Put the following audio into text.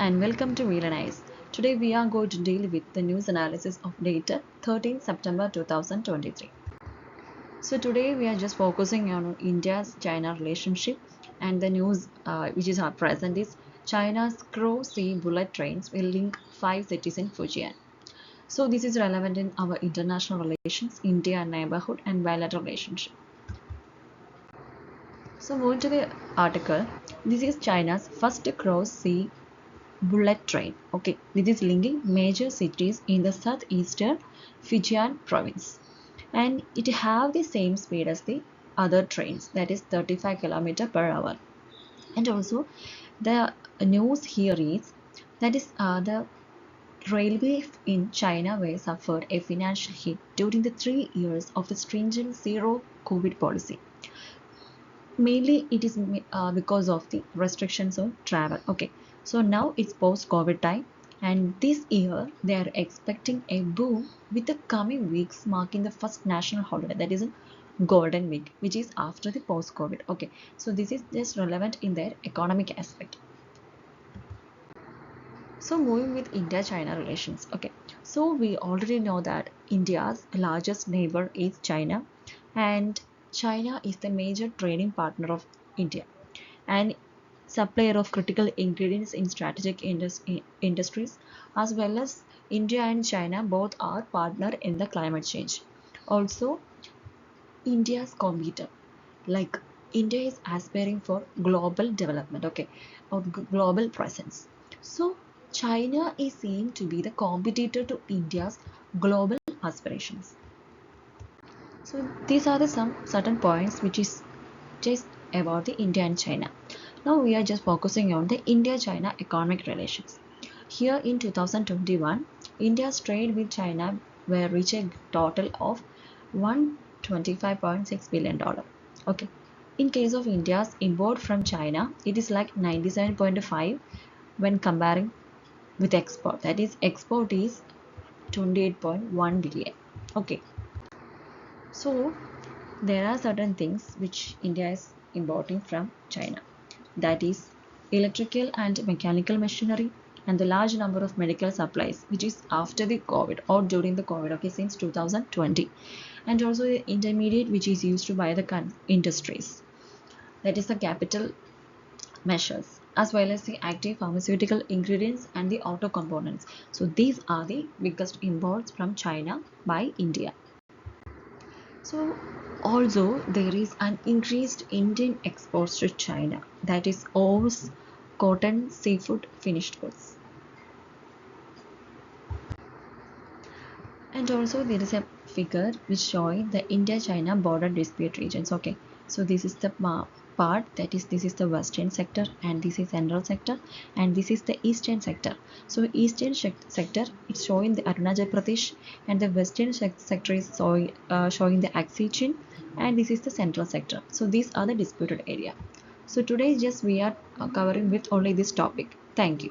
and welcome to vlearnias. Today we are going to deal with the news analysis of date 13 September 2023. So today we are just focusing on India-China relationship, and the news which is at present is China's Cross-Sea bullet trains will link 5 cities in Fujian. So this is relevant in our international relations, India neighborhood and bilateral relationship. So moving to the article, this is China's first cross-sea bullet train. Okay, this is linking major cities in the southeastern Fujian province, and it have the same speed as the other trains, that is 35 km per hour. And also the news here is that is the railway in China were suffered a financial hit during the 3 years of the stringent zero COVID policy. Mainly it is because of the restrictions on travel. Okay, so now it's post-COVID time, and this year they are expecting a boom with the coming weeks marking the first national holiday, that is a golden week, which is after the post-COVID. Okay, so this is just relevant in their economic aspect. So moving with India-China relations. Okay, so we already know that India's largest neighbor is China, and China is the major trading partner of India and supplier of critical ingredients in strategic industries, as well as India and China both are partner in the climate change. Also, India's competitor, like India is aspiring for global development, okay, or global presence. So China is seen to be the competitor to India's global aspirations. So these are the some certain points which is just about the India and China. Now we are just focusing on the India-China economic relations. Here in 2021, India's trade with China were reached a total of $125.6 billion. Okay. In case of India's import from China, it is like 97.5 when comparing with export. That is, export is 28.1 billion. Okay. So there are certain things which India is importing from China, that is electrical and mechanical machinery and the large number of medical supplies, which is after the COVID or during the COVID, okay, since 2020, and also the intermediate which is used by the industries, that is the capital measures, as well as the active pharmaceutical ingredients and the auto components. So these are the biggest imports from China by India. So also there is an increased Indian exports to China, that is ores, cotton, seafood, finished goods. And also there is a figure which showing the India-China border dispute regions. Okay, so this is the part, that is this is the western sector, and this is central sector, and this is the eastern sector. So eastern sector it's showing the Arunachal Pradesh, and the western sector is showing the Aksichin, and this is the central sector. So these are the disputed area. So today just we are covering with only this topic. Thank you.